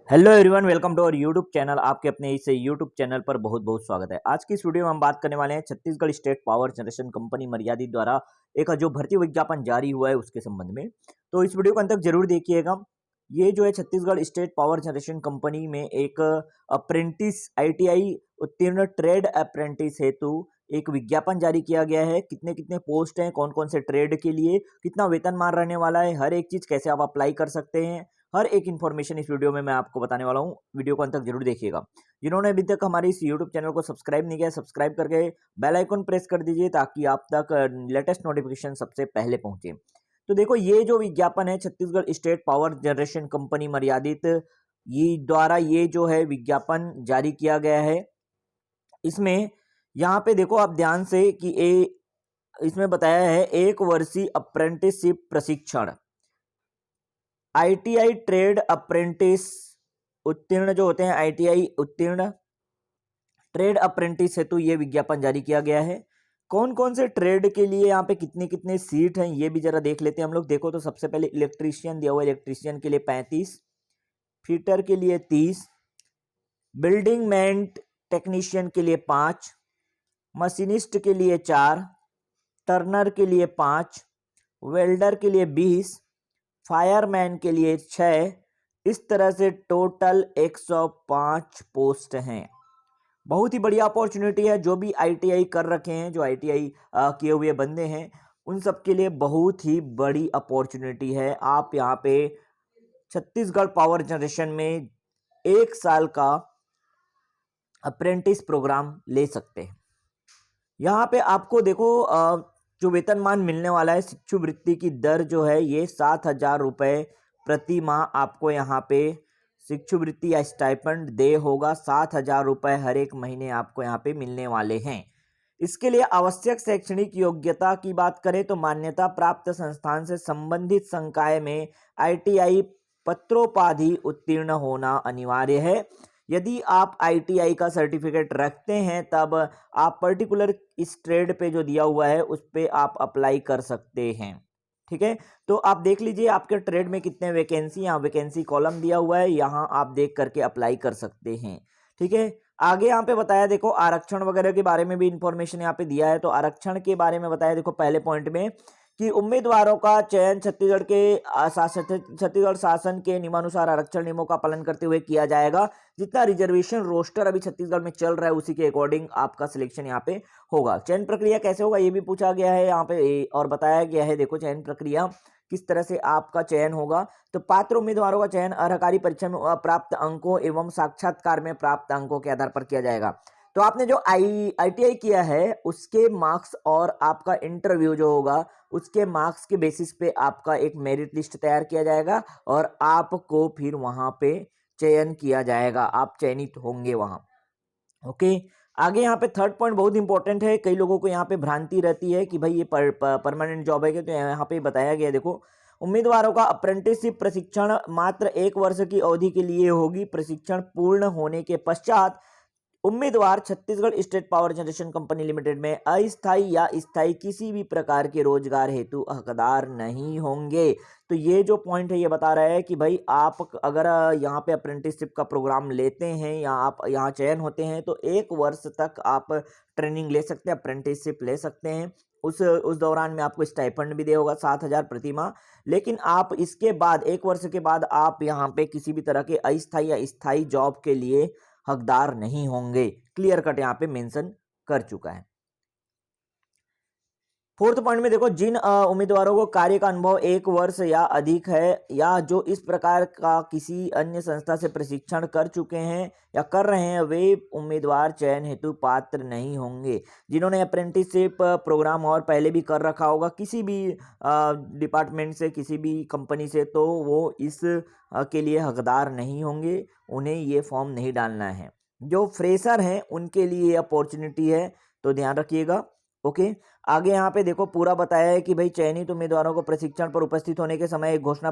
Hello everyone, welcome to our YouTube channel. आपके अपने इस यूट्यूब चैनल पर बहुत बहुत स्वागत है। आज की इस वीडियो में हम बात करने वाले हैं Chhattisgarh state power generation company मर्यादित द्वारा एक जो भर्ती विज्ञापन जारी हुआ है उसके संबंध में। तो इस वीडियो को अंत तक जरूर देखिएगा। ये जो है Chhattisgarh state power generation company में एक अप्रेंटिस आईटीआई उत्तीर्ण ट्रेड अप्रेंटिस हेतु एक विज्ञापन जारी किया गया है। कितने कितने पोस्ट हैं, कौन कौन से ट्रेड के लिए, कितना वेतनमान रहने वाला है, हर एक चीज कैसे आप अप्लाई कर सकते हैं, हर एक इन्फॉर्मेशन इस वीडियो में मैं आपको बताने वाला हूं। वीडियो को अंत तक जरूर देखिएगा। जिन्होंने अभी तक हमारे इस यूट्यूब चैनल को सब्सक्राइब नहीं किया, सब्सक्राइब करके बेल आइकन प्रेस कर दीजिए ताकि आप तक लेटेस्ट नोटिफिकेशन सबसे पहले पहुंचे। तो देखो, ये जो विज्ञापन है Chhattisgarh state power generation company मर्यादित ये द्वारा ये जो है विज्ञापन जारी किया गया है। इसमें यहाँ पे देखो आप ध्यान से कि इसमें बताया है 1 वर्षीय अप्रेंटिसशिप प्रशिक्षण, आईटीआई ट्रेड अप्रेंटिस उत्तीर्ण जो होते हैं, आईटीआई उत्तीर्ण ट्रेड अप्रेंटिस हेतु ये विज्ञापन जारी किया गया है। कौन कौन से ट्रेड के लिए यहाँ पे कितने कितने सीट हैं ये भी जरा देख लेते हैं हम लोग। देखो तो सबसे पहले इलेक्ट्रीशियन दिया हुआ है, इलेक्ट्रीशियन के लिए 35, फिटर के लिए 30, बिल्डिंग मैन टेक्नीशियन के लिए 5, मशीनिस्ट के लिए 4, टर्नर के लिए 5, वेल्डर के लिए 20, फायरमैन के लिए 6। इस तरह से टोटल 105 पोस्ट हैं। बहुत ही बढ़िया अपॉर्चुनिटी है। जो भी आईटीआई कर रखे हैं, जो आईटीआई किए हुए बंदे हैं, उन सब के लिए बहुत ही बड़ी अपॉर्चुनिटी है। आप यहाँ पे छत्तीसगढ़ पावर जनरेशन में 1 साल का अप्रेंटिस प्रोग्राम ले सकते हैं। यहाँ पे आपको देखो जो वेतनमान मिलने वाला है, शिक्षुवृत्ति की दर जो है ये 7,000 रुपये प्रति माह आपको यहाँ पे शिक्षुवृत्ति या स्टाइपेंड दे होगा। 7,000 रुपये हर एक महीने आपको यहाँ पे मिलने वाले हैं। इसके लिए आवश्यक शैक्षणिक योग्यता की बात करें तो मान्यता प्राप्त संस्थान से संबंधित संकाय में आईटीआई पत्रोपाधि उत्तीर्ण होना अनिवार्य है। यदि आप आईटीआई का सर्टिफिकेट रखते हैं तब आप पर्टिकुलर इस ट्रेड पे जो दिया हुआ है उस पे आप अप्लाई कर सकते हैं। ठीक है, तो आप देख लीजिए आपके ट्रेड में कितने वैकेंसी, यहाँ वैकेंसी कॉलम दिया हुआ है, यहाँ आप देख करके अप्लाई कर सकते हैं। ठीक है, आगे यहाँ पे बताया देखो आरक्षण वगैरह के बारे में भी इंफॉर्मेशन यहाँ पे दिया है। तो आरक्षण के बारे में बताया देखो पहले पॉइंट में कि उम्मीदवारों का चयन छत्तीसगढ़ शासन के नियमानुसार आरक्षण नियमों का पालन करते हुए किया जाएगा। जितना रिजर्वेशन रोस्टर अभी छत्तीसगढ़ में चल रहा है उसी के अकॉर्डिंग आपका सिलेक्शन यहाँ पे होगा। चयन प्रक्रिया कैसे होगा ये भी पूछा गया है यहाँ पे और बताया गया है। देखो चयन प्रक्रिया किस तरह से आपका चयन होगा। तो पात्र उम्मीदवारों का चयन अर्हकारी परीक्षा में प्राप्त अंकों एवं साक्षात्कार में प्राप्त अंकों के आधार पर किया जाएगा। तो आपने जो आईटीआई किया है उसके मार्क्स और आपका इंटरव्यू जो होगा उसके मार्क्स के बेसिस पे आपका एक मेरिट लिस्ट तैयार किया जाएगा और आपको फिर वहां पे चयन किया जाएगा, आप चयनित होंगे वहां। ओके, आगे यहाँ पे थर्ड पॉइंट बहुत इंपॉर्टेंट है। कई लोगों को यहाँ पे भ्रांति रहती है कि भाई ये परमानेंट जॉब है। तो यहाँ पे बताया गया देखो, उम्मीदवारों का अप्रेंटिसशिप प्रशिक्षण मात्र 1 वर्ष की अवधि के लिए होगी। प्रशिक्षण पूर्ण होने के पश्चात उम्मीदवार Chhattisgarh state power generation company limited में अस्थायी या स्थायी किसी भी प्रकार के रोजगार हेतु हकदार नहीं होंगे। तो ये जो पॉइंट है ये बता रहा है कि भाई आप अगर यहाँ पे अप्रेंटिसशिप का प्रोग्राम लेते हैं या आप यहाँ चयन होते हैं तो 1 वर्ष तक आप ट्रेनिंग ले सकते हैं, अप्रेंटिसशिप ले सकते हैं। उस दौरान में आपको स्टाइपेंड भी दे होगा 7,000 प्रति माह। लेकिन आप इसके बाद 1 वर्ष के बाद आप यहाँ पे किसी भी तरह के अस्थायी या स्थायी जॉब के लिए हकदार नहीं होंगे। क्लियर कट यहाँ पे मेंशन कर चुका है। फोर्थ पॉइंट में देखो, जिन उम्मीदवारों को कार्य का अनुभव 1 वर्ष या अधिक है या जो इस प्रकार का किसी अन्य संस्था से प्रशिक्षण कर चुके हैं या कर रहे हैं वे उम्मीदवार चयन हेतु पात्र नहीं होंगे। जिन्होंने अप्रेंटिसशिप प्रोग्राम और पहले भी कर रखा होगा किसी भी डिपार्टमेंट से, किसी भी कंपनी से, तो वो इस के लिए हकदार नहीं होंगे, उन्हें ये फॉर्म नहीं डालना है। जो फ्रेशर हैं उनके लिए अपॉर्चुनिटी है, तो ध्यान रखिएगा। ओके, आगे यहाँ पे देखो पूरा बताया है कि भाई चयनित उम्मीदवारों को प्रशिक्षण पर उपस्थित होने के समय एक घोषणा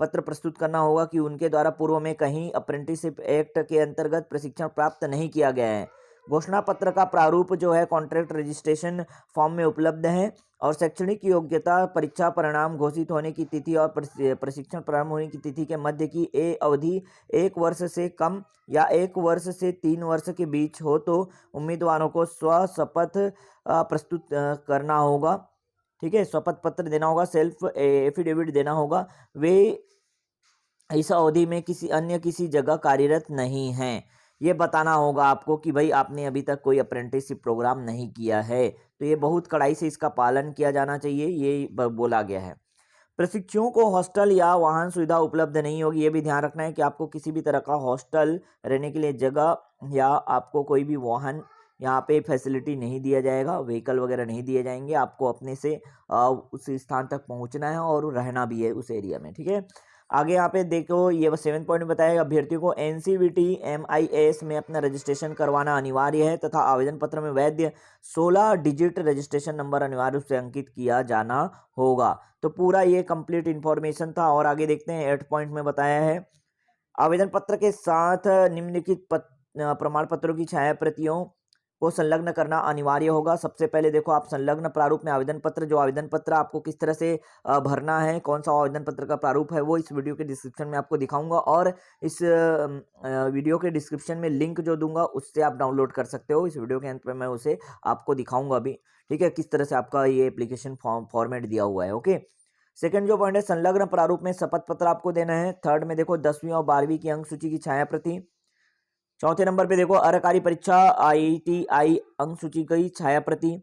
पत्र प्रस्तुत करना होगा कि उनके द्वारा पूर्व में कहीं अप्रेंटिसशिप एक्ट के अंतर्गत प्रशिक्षण प्राप्त नहीं किया गया है। घोषणा पत्र का प्रारूप जो है कॉन्ट्रैक्ट रजिस्ट्रेशन फॉर्म में उपलब्ध है और शैक्षणिक योग्यता परीक्षा परिणाम घोषित होने की तिथि और प्रशिक्षण प्रारंभ होने की तिथि के मध्य की अवधि 1 वर्ष से कम या 1 वर्ष से 3 वर्ष के बीच हो तो उम्मीदवारों को स्वशपथ प्रस्तुत करना होगा। ठीक है, शपथ पत्र देना होगा, सेल्फ एफिडेविट देना होगा। वे इस अवधि में किसी जगह कार्यरत नहीं हैं। ये बताना होगा आपको कि भाई आपने अभी तक कोई अप्रेंटिसशिप प्रोग्राम नहीं किया है, तो ये बहुत कड़ाई से इसका पालन किया जाना चाहिए, ये बोला गया है। प्रशिक्षुओं को हॉस्टल या वाहन सुविधा उपलब्ध नहीं होगी। ये भी ध्यान रखना है कि आपको किसी भी तरह का हॉस्टल, रहने के लिए जगह या आपको कोई भी वाहन यहाँ पे फैसिलिटी नहीं दिया जाएगा, व्हीकल वगैरह नहीं दिए जाएंगे। आपको अपने से उस स्थान तक पहुँचना है और रहना भी है उस एरिया में। ठीक है, आगे यहाँ पे देखो, ये 7 पॉइंट बताया, अभ्यर्थियों को NCVT MIS में अपना रजिस्ट्रेशन करवाना अनिवार्य है तथा आवेदन पत्र में वैध 16 डिजिट रजिस्ट्रेशन नंबर अनिवार्य रूप से अंकित किया जाना होगा। तो पूरा ये कंप्लीट इन्फॉर्मेशन था। और आगे देखते हैं, 8 पॉइंट में बताया है, आवेदन पत्र के साथ निम्नलिखित प्रमाण पत्रों की छाया प्रतियों को संलग्न करना अनिवार्य होगा। सबसे पहले देखो, आप संलग्न प्रारूप में आवेदन पत्र, जो आवेदन पत्र आपको किस तरह से भरना है, कौन सा आवेदन पत्र का प्रारूप है, वो इस वीडियो के डिस्क्रिप्शन में आपको दिखाऊंगा और इस वीडियो के डिस्क्रिप्शन में लिंक जो दूंगा उससे आप डाउनलोड कर सकते हो। इस वीडियो के अंत में मैं उसे आपको दिखाऊंगा भी। ठीक है, किस तरह से आपका ये एप्लीकेशन फॉर्मेट दिया हुआ है। ओके, सेकंड जो पॉइंट है, संलग्न प्रारूप में शपथ पत्र आपको देना है। थर्ड में देखो, 10वीं और 12वीं की अंक सूची की छाया प्रति। चौथे नंबर पे देखो, अर्हकारी परीक्षा IITI अंक सूची की छाया प्रति।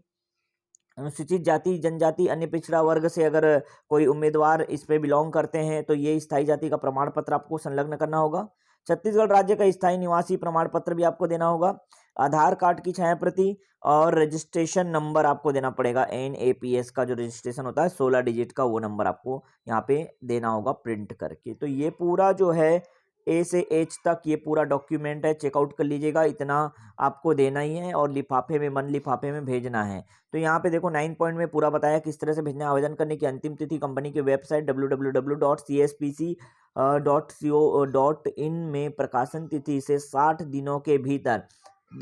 अनुसूचित जाति जनजाति अन्य पिछड़ा वर्ग से अगर कोई उम्मीदवार इस पे बिलोंग करते हैं तो ये स्थायी जाति का प्रमाण पत्र आपको संलग्न करना होगा। छत्तीसगढ़ राज्य का स्थायी निवासी प्रमाण पत्र भी आपको देना होगा। आधार कार्ड की छाया प्रति और रजिस्ट्रेशन नंबर आपको देना पड़ेगा। NAPS का जो रजिस्ट्रेशन होता है 16 डिजिट का, वो नंबर आपको यहाँ पे देना होगा प्रिंट करके। तो ये पूरा जो है A से H तक ये पूरा डॉक्यूमेंट है, चेकआउट कर लीजिएगा। इतना आपको देना ही है और लिफाफे में, बंद लिफाफे में भेजना है। तो यहाँ पे देखो 9 पॉइंट में पूरा बताया किस तरह से भेजना है। आवेदन करने की अंतिम तिथि कंपनी की वेबसाइट www.cspc.co.in में प्रकाशन तिथि से 60 दिनों के भीतर,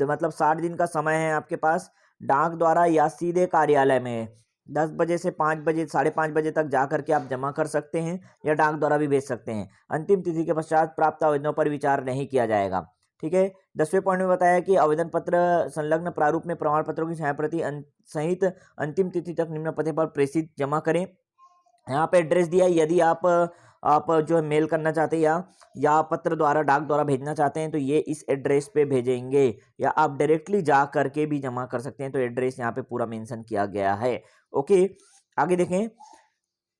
मतलब 60 दिन का समय है आपके पास, डाक द्वारा या सीधे कार्यालय में 10 बजे से 5 बजे, 5:30 बजे तक जा करके आप जमा कर सकते हैं या डाक द्वारा भी भेज सकते हैं। अंतिम तिथि के पश्चात प्राप्त आवेदनों पर विचार नहीं किया जाएगा। ठीक है, 10वें पॉइंट में बताया कि आवेदन पत्र संलग्न प्रारूप में प्रमाण पत्रों की छाया प्रति सहित अंतिम तिथि तक निम्न पते पर प्रेषित जमा करें। यहाँ पे एड्रेस दिया है, यदि आप जो है मेल करना चाहते हैं या पत्र द्वारा, डाक द्वारा भेजना चाहते हैं तो ये इस एड्रेस पे भेजेंगे, या आप डायरेक्टली जा करके भी जमा कर सकते हैं। तो एड्रेस यहाँ पे पूरा मेंशन किया गया है। ओके, आगे देखें,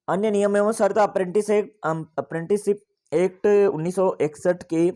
अन्य नियम एवं शर्त अप्रेंटिसशिप एक्ट 1961 के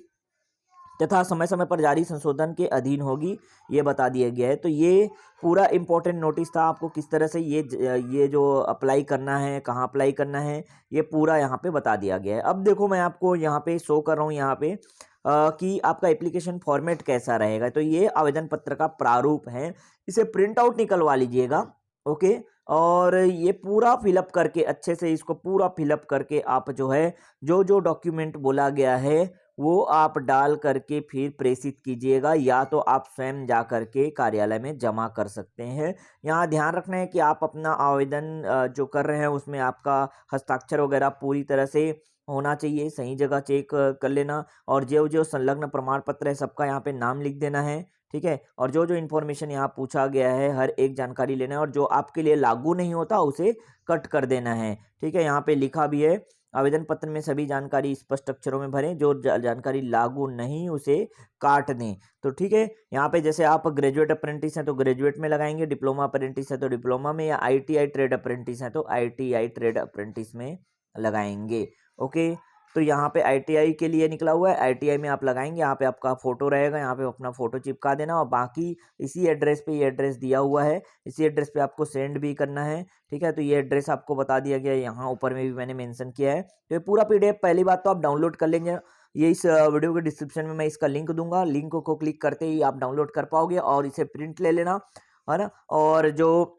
तथा समय समय पर जारी संशोधन के अधीन होगी, ये बता दिया गया है। तो ये पूरा इंपॉर्टेंट नोटिस था, आपको किस तरह से ये जो अप्लाई करना है, कहाँ अप्लाई करना है, ये पूरा यहाँ पे बता दिया गया है। अब देखो, मैं आपको यहाँ पे शो कर रहा हूँ यहाँ पे कि आपका एप्लीकेशन फॉर्मेट कैसा रहेगा। तो ये आवेदन पत्र का प्रारूप है, इसे प्रिंट आउट निकलवा लीजिएगा। ओके, और ये पूरा फिलअप करके, अच्छे से इसको पूरा फिलअप करके आप जो है जो जो डॉक्यूमेंट बोला गया है वो आप डाल करके फिर प्रेषित कीजिएगा, या तो आप स्वयं जा करके कार्यालय में जमा कर सकते हैं। यहाँ ध्यान रखना है कि आप अपना आवेदन जो कर रहे हैं उसमें आपका हस्ताक्षर वगैरह पूरी तरह से होना चाहिए, सही जगह चेक कर लेना। और जो जो संलग्न प्रमाण पत्र है सबका यहाँ पे नाम लिख देना है। ठीक है, और जो जो इन्फॉर्मेशन यहाँ पूछा गया है हर एक जानकारी लेना है, और जो आपके लिए लागू नहीं होता उसे कट कर देना है। ठीक है, यहाँ पे लिखा भी है, आवेदन पत्र में सभी जानकारी स्पष्ट अक्षरों में भरें, जो जानकारी लागू नहीं उसे काट दें। तो ठीक है, यहाँ पे जैसे आप ग्रेजुएट अप्रेंटिस हैं तो ग्रेजुएट में लगाएंगे, डिप्लोमा अप्रेंटिस है तो डिप्लोमा में, या ITI ट्रेड अप्रेंटिस है तो ITI ट्रेड अप्रेंटिस में लगाएंगे। ओके, तो यहाँ पे ITI के लिए निकला हुआ है, ITI में आप लगाएंगे। यहाँ पे आपका फोटो रहेगा, यहाँ पे अपना फोटो चिपका देना, और बाकी इसी एड्रेस पे, ये एड्रेस दिया हुआ है, इसी एड्रेस पे आपको सेंड भी करना है। ठीक है, तो ये एड्रेस आपको बता दिया गया है, यहाँ ऊपर में भी मैंने मेंशन किया है। तो ये पूरा PDF पहली बात तो आप डाउनलोड कर लेंगे, ये इस वीडियो के डिस्क्रिप्शन में मैं इसका लिंक दूंगा, लिंक को क्लिक करते ही आप डाउनलोड कर पाओगे और इसे प्रिंट ले लेना, है ना। और जो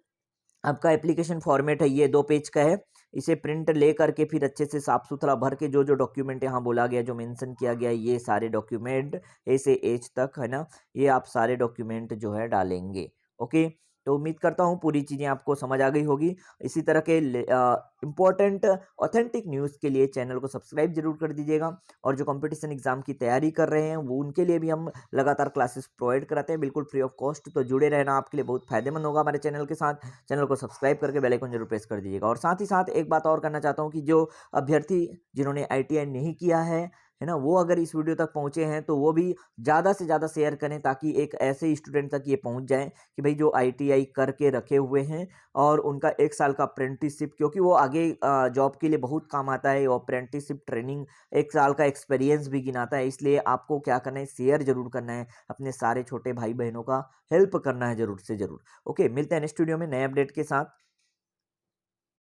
आपका एप्लीकेशन फॉर्मेट है ये 2 पेज का है, इसे प्रिंट ले करके फिर अच्छे से साफ सुथरा भर के जो जो डॉक्यूमेंट यहाँ बोला गया, जो मेंशन किया गया, ये सारे डॉक्यूमेंट ए से एच तक है ना, ये आप सारे डॉक्यूमेंट जो है डालेंगे। ओके, तो उम्मीद करता हूँ पूरी चीज़ें आपको समझ आ गई होगी। इसी तरह के इम्पोर्टेंट ऑथेंटिक न्यूज़ के लिए चैनल को सब्सक्राइब जरूर कर दीजिएगा। और जो कंपटीशन एग्जाम की तैयारी कर रहे हैं वो उनके लिए भी हम लगातार क्लासेस प्रोवाइड कराते हैं, बिल्कुल फ्री ऑफ कॉस्ट। तो जुड़े रहना आपके लिए बहुत फायदेमंद होगा हमारे चैनल के साथ। चैनल को सब्सक्राइब करके बेल आइकन जरूर प्रेस कर दीजिएगा। और साथ ही साथ एक बात और करना चाहता हूँ कि जो अभ्यर्थी जिन्होंने ITI नहीं किया है ना, वो अगर इस वीडियो तक पहुंचे हैं तो वो भी ज़्यादा से ज़्यादा शेयर करें, ताकि एक ऐसे स्टूडेंट तक ये पहुंच जाए कि भाई जो ITI करके रखे हुए हैं और उनका 1 साल का अप्रेंटिसशिप, क्योंकि वो आगे जॉब के लिए बहुत काम आता है। वो अप्रेंटिसशिप ट्रेनिंग 1 साल का एक्सपीरियंस भी गिनाता है। इसलिए आपको क्या करना है, शेयर जरूर करना है, अपने सारे छोटे भाई बहनों का हेल्प करना है जरूर से जरूर। ओके, मिलते हैं नेक्स्ट वीडियो में नए अपडेट के साथ।